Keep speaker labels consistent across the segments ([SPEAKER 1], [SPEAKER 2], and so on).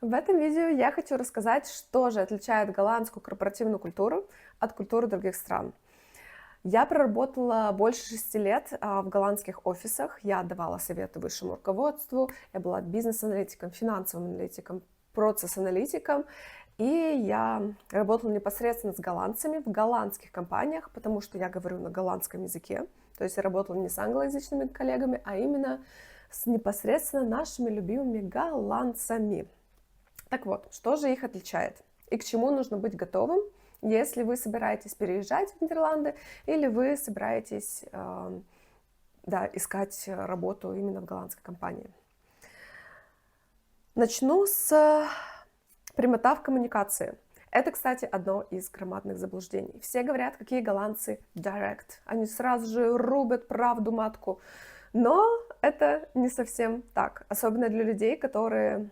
[SPEAKER 1] В этом видео я хочу рассказать, что же отличает голландскую корпоративную культуру от культуры других стран. Я проработала больше 6 лет в голландских офисах. Я давала советы высшему руководству, я была бизнес-аналитиком, финансовым аналитиком, процесс-аналитиком. И я работала непосредственно с голландцами в голландских компаниях, потому что я говорю на голландском языке. То есть я работала не с англоязычными коллегами, а именно с непосредственно нашими любимыми голландцами. Так вот, что же их отличает и к чему нужно быть готовым, если вы собираетесь переезжать в Нидерланды или вы собираетесь искать работу именно в голландской компании. Начну с прямота в коммуникации. Это, кстати, одно из громадных заблуждений. Все говорят, какие голландцы direct. Они сразу же рубят правду матку. Но это не совсем так. Особенно для людей, которые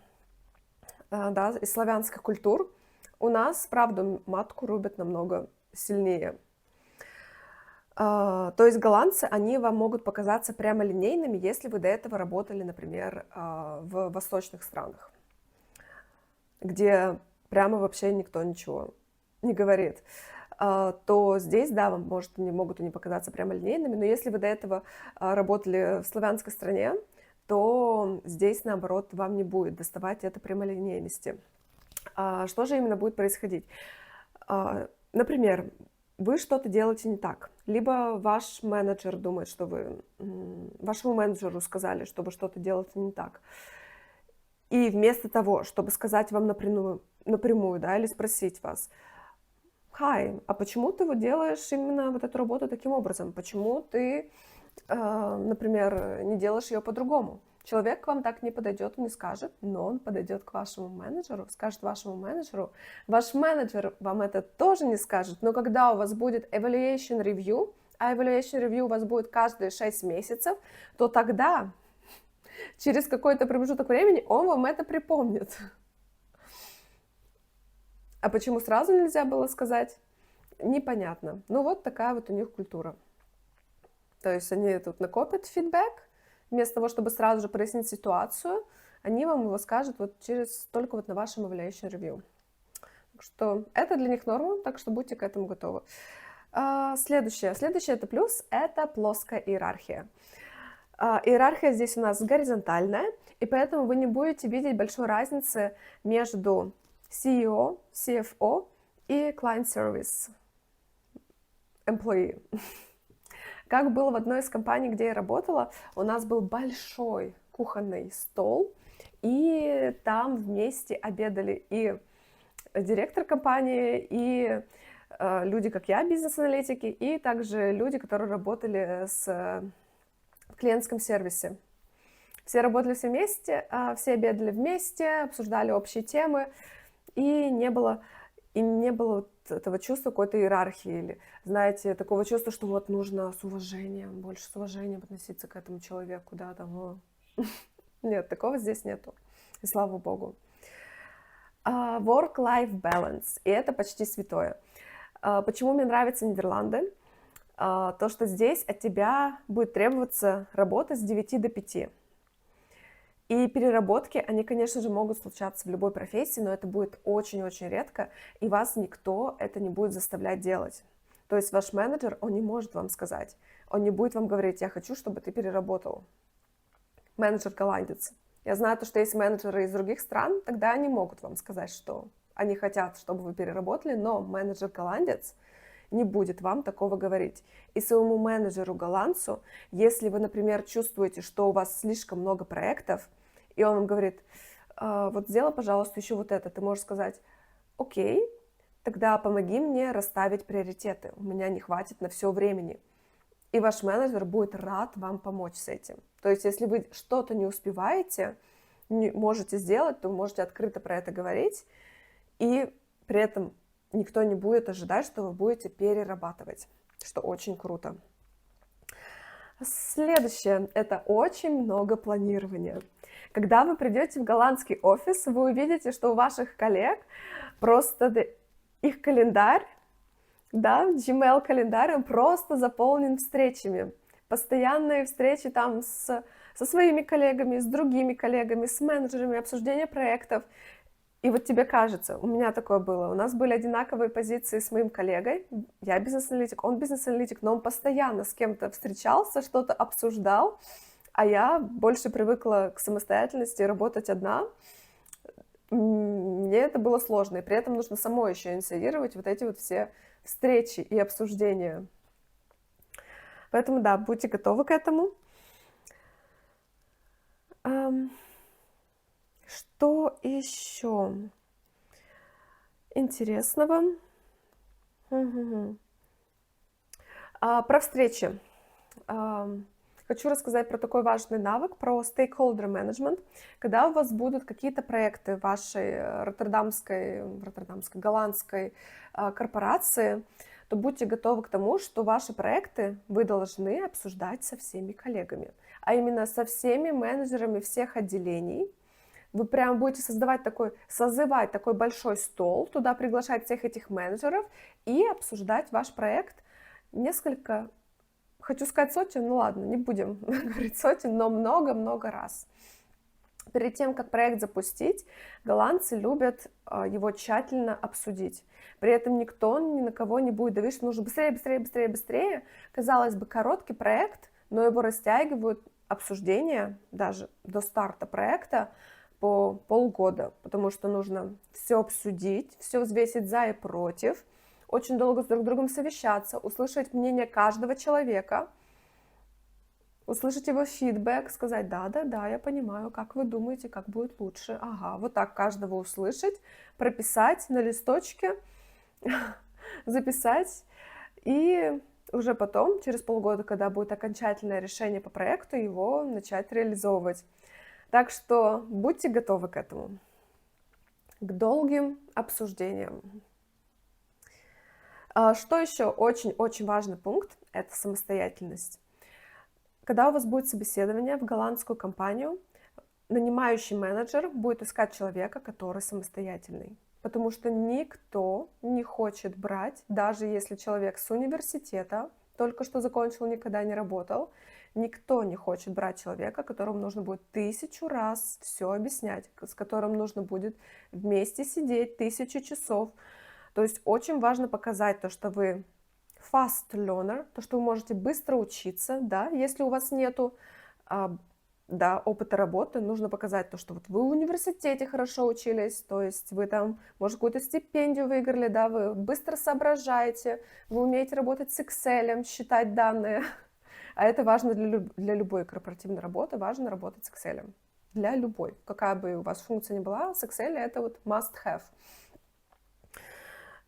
[SPEAKER 1] из славянских культур. У нас, правда, матку рубят намного сильнее. То есть голландцы, они вам могут показаться прямолинейными, если вы до этого работали, например, в восточных странах, где прямо вообще никто ничего не говорит. То здесь, да, вам могут они показаться прямолинейными, но если вы до этого работали в славянской стране, то здесь, наоборот, вам не будет доставать это прямолинейности. Что же именно будет происходить? Например, вы что-то делаете не так, либо ваш менеджер думает, что вашему менеджеру сказали, что вы что-то делаете не так. И вместо того, чтобы сказать вам напрямую, да, или спросить вас: «Хай, а почему ты делаешь именно вот эту работу таким образом? Почему ты, например, не делаешь ее по-другому?» Человек к вам так не подойдет, не скажет, но он подойдет к вашему менеджеру, скажет вашему менеджеру. Ваш менеджер вам это тоже не скажет, но когда у вас будет evaluation review, а evaluation review у вас будет каждые 6 месяцев, то тогда, через какой-то промежуток времени, он вам это припомнит. А почему сразу нельзя было сказать? Непонятно. Ну вот такая вот у них культура. То есть они тут накопят фидбэк, вместо того, чтобы сразу же прояснить ситуацию, они вам его скажут только на вашем evaluation review. Так что это для них норма, так что будьте к этому готовы. Следующее это плюс, это плоская иерархия. Иерархия здесь у нас горизонтальная, и поэтому вы не будете видеть большой разницы между CEO, CFO и Client Service Employee. Как было в одной из компаний, где я работала, у нас был большой кухонный стол, и там вместе обедали и директор компании, и люди, как я, бизнес-аналитики, и также люди, которые работали в клиентском сервисе. Все работали все вместе, все обедали вместе, обсуждали общие темы, и не было этого чувства какой-то иерархии или, знаете, такого чувства, что вот нужно с уважением, больше с уважением относиться к этому человеку, да, там. Нет, такого здесь нету, и слава богу. Work-life balance, и это почти святое. Почему мне нравятся Нидерланды? То, что здесь от тебя будет требоваться работа с 9 до 5. И переработки, они, конечно же, могут случаться в любой профессии, но это будет очень-очень редко, и вас никто это не будет заставлять делать. То есть ваш менеджер, он не может вам сказать, он не будет вам говорить: «Я хочу, чтобы ты переработал». Менеджер голландец. Я знаю, что есть менеджеры из других стран, тогда они могут вам сказать, что они хотят, чтобы вы переработали, но менеджер голландец не будет вам такого говорить. И своему менеджеру голландцу, если вы, например, чувствуете, что у вас слишком много проектов, и он вам говорит: вот сделай, пожалуйста, еще вот это, ты можешь сказать: окей, тогда помоги мне расставить приоритеты, у меня не хватит на все времени. И ваш менеджер будет рад вам помочь с этим. То есть если вы что-то не успеваете, не можете сделать, то вы можете открыто про это говорить, и при этом никто не будет ожидать, что вы будете перерабатывать, что очень круто. Следующее – это очень много планирования. Когда вы придете в голландский офис, вы увидите, что у ваших коллег просто их календарь, да, Gmail-календарь, он просто заполнен встречами. Постоянные встречи там со своими коллегами, с другими коллегами, с менеджерами, обсуждение проектов. И вот тебе кажется, у меня такое было, у нас были одинаковые позиции с моим коллегой, я бизнес-аналитик, он бизнес-аналитик, но он постоянно с кем-то встречался, что-то обсуждал, а я больше привыкла к самостоятельности, работать одна. Мне это было сложно, и при этом нужно самой еще инициировать вот эти вот все встречи и обсуждения. Поэтому да, будьте готовы к этому. Что еще интересного? Про встречи. Хочу рассказать про такой важный навык, про stakeholder management. Когда у вас будут какие-то проекты вашей роттердамской, голландской корпорации, то будьте готовы к тому, что ваши проекты вы должны обсуждать со всеми коллегами, а именно со всеми менеджерами всех отделений. Вы прям будете созывать такой большой стол, туда приглашать всех этих менеджеров и обсуждать ваш проект несколько, хочу сказать сотен, ну ладно, не будем говорить сотен, но много-много раз. Перед тем, как проект запустить, голландцы любят его тщательно обсудить. При этом никто ни на кого не будет давить, что нужно быстрее, быстрее, быстрее, быстрее. Казалось бы, короткий проект, но его растягивают обсуждения даже до старта проекта по полгода, потому что нужно все обсудить, все взвесить за и против, очень долго с друг другом совещаться, услышать мнение каждого человека, услышать его фидбэк, сказать: да, я понимаю, как вы думаете, как будет лучше. Ага, вот так каждого услышать, прописать на листочке, записать, и уже потом, через полгода, когда будет окончательное решение по проекту, его начать реализовывать. Так что будьте готовы к этому, к долгим обсуждениям. Что еще очень-очень важный пункт – это самостоятельность. Когда у вас будет собеседование в голландскую компанию, нанимающий менеджер будет искать человека, который самостоятельный. Потому что никто не хочет брать, даже если человек с университета, только что закончил, никогда не работал, никто не хочет брать человека, которому нужно будет 1000 раз все объяснять, с которым нужно будет вместе сидеть 1000 часов. То есть очень важно показать то, что вы fast learner, то, что вы можете быстро учиться, да, если у вас нету опыта работы, нужно показать то, что вот вы в университете хорошо учились, то есть вы там, может, какую-то стипендию выиграли, да, вы быстро соображаете, вы умеете работать с Excel, считать данные, а это важно для любой корпоративной работы, важно работать с Excel, для любой, какая бы у вас функция ни была, с Excel это вот must have.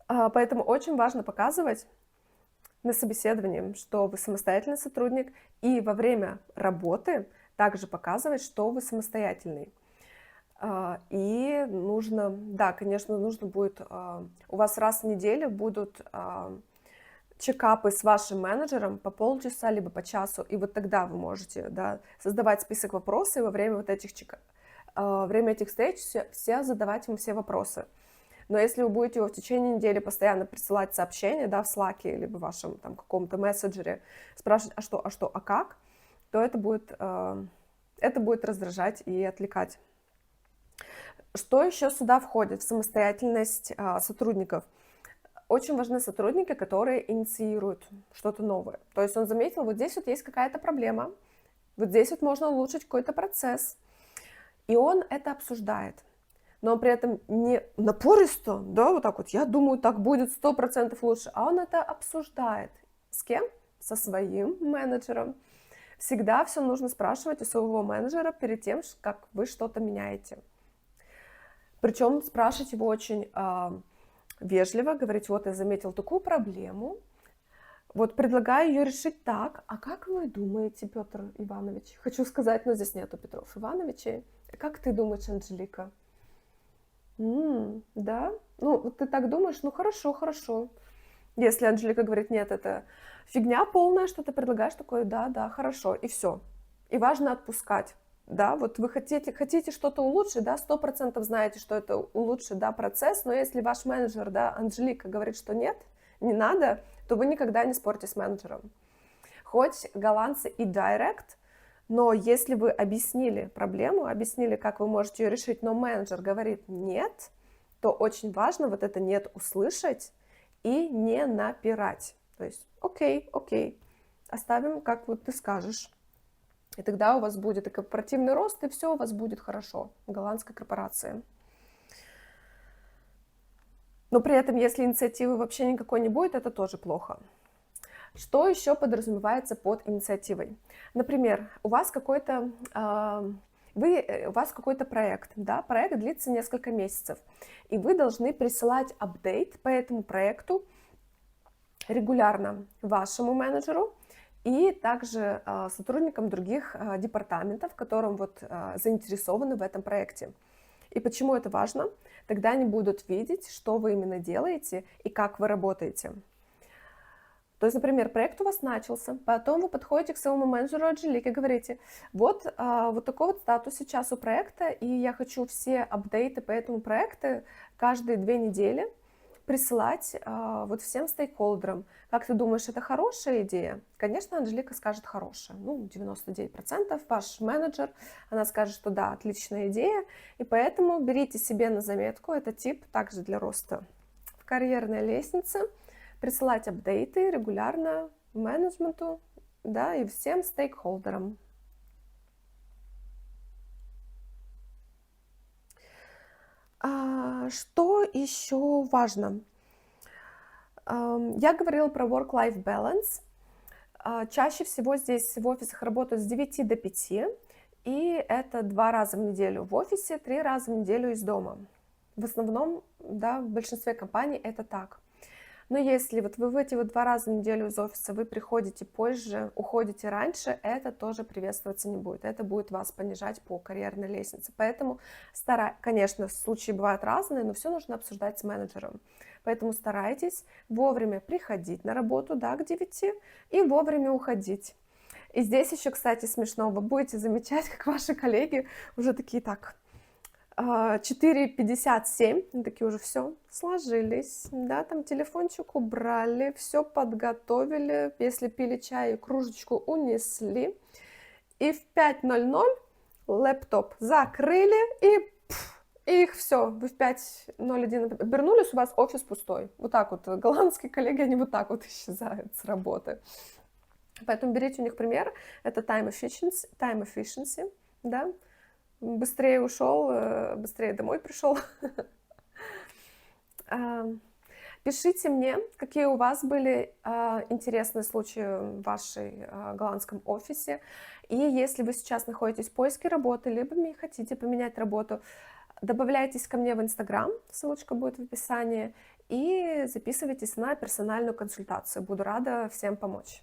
[SPEAKER 1] Поэтому очень важно показывать на собеседовании, что вы самостоятельный сотрудник, и во время работы также показывать, что вы самостоятельный. И нужно, да, конечно, нужно будет, у вас раз в неделю будут чекапы с вашим менеджером по полчаса либо по часу, и вот тогда вы можете, да, создавать список вопросов, и во время вот этих время этих встреч все задавать ему все вопросы. Но если вы будете его в течение недели постоянно присылать сообщения, да, в Slack либо в вашем там каком-то мессенджере, спрашивать, а как, то это будет раздражать и отвлекать. Что еще сюда входит в самостоятельность сотрудников? Очень важны сотрудники, которые инициируют что-то новое. То есть он заметил, вот здесь вот есть какая-то проблема, вот здесь вот можно улучшить какой-то процесс, и он это обсуждает. Но он при этом не напористо, да, вот так вот, я думаю, так будет 100% лучше, а он это обсуждает. С кем? Со своим менеджером. Всегда все нужно спрашивать у своего менеджера перед тем, как вы что-то меняете. Причем спрашивать его очень вежливо, говорить: вот я заметил такую проблему, вот предлагаю ее решить так, а как вы думаете, Петр Иванович? Хочу сказать, но здесь нету Петров Ивановичей. Как ты думаешь, Анжелика? Да? Ну, вот ты так думаешь? Ну, хорошо. Если Анжелика говорит: нет, это фигня полная, что ты предлагаешь, такое: да, хорошо, и все. И важно отпускать. Да, вот вы хотите что-то улучшить, да, 100% знаете, что это улучшит, да, процесс, но если ваш менеджер, да, Анжелика, говорит, что нет, не надо, то вы никогда не спорьте с менеджером. Хоть голландцы и direct, но если вы объяснили проблему, объяснили, как вы можете ее решить, но менеджер говорит нет, то очень важно вот это «нет» услышать и не напирать. То есть окей, окей, оставим, как вот ты скажешь. И тогда у вас будет и корпоративный рост, и все у вас будет хорошо в голландской корпорации. Но при этом, если инициативы вообще никакой не будет, это тоже плохо. Что еще подразумевается под инициативой? Например, у вас какой-то проект, да, проект длится несколько месяцев, и вы должны присылать апдейт по этому проекту регулярно вашему менеджеру и также сотрудникам других департаментов, которым вот заинтересованы в этом проекте. И почему это важно? Тогда они будут видеть, что вы именно делаете и как вы работаете. То есть, например, проект у вас начался, потом вы подходите к своему менеджеру Angelique и говорите, вот такой вот статус сейчас у проекта, и я хочу все апдейты по этому проекту каждые 2 недели присылать вот всем стейкхолдерам. Как ты думаешь, это хорошая идея? Конечно, Анжелика скажет хорошая. 99% ваш менеджер, она скажет, что да, отличная идея. И поэтому берите себе на заметку этот тип также для роста в карьерной лестнице. Присылать апдейты регулярно менеджменту, да, и всем стейкхолдерам. Что еще важно? Я говорила про work-life balance. Чаще всего здесь в офисах работают с 9 до 5, и это 2 раза в неделю в офисе, 3 раза в неделю из дома. В основном, да, в большинстве компаний это так. Но если вот вы в эти вот 2 раза в неделю из офиса вы приходите позже, уходите раньше, это тоже приветствоваться не будет. Это будет вас понижать по карьерной лестнице. Поэтому, конечно, случаи бывают разные, но все нужно обсуждать с менеджером. Поэтому старайтесь вовремя приходить на работу, да, к 9 и вовремя уходить. И здесь еще, кстати, смешно, вы будете замечать, как ваши коллеги уже такие так... 4:57, такие уже все сложились, да, там телефончик убрали, все подготовили, если пили чай, кружечку унесли, и в 5:00 лэптоп закрыли, и их все, вы в 5:01 обернулись, у вас офис пустой. Вот так вот, голландские коллеги, они вот так вот исчезают с работы. Поэтому берите у них пример, это time efficiency, да, быстрее ушел, быстрее домой пришел. Пишите мне, какие у вас были интересные случаи в вашей голландском офисе. И если вы сейчас находитесь в поиске работы, либо хотите поменять работу, добавляйтесь ко мне в Instagram, ссылочка будет в описании, и записывайтесь на персональную консультацию. Буду рада всем помочь.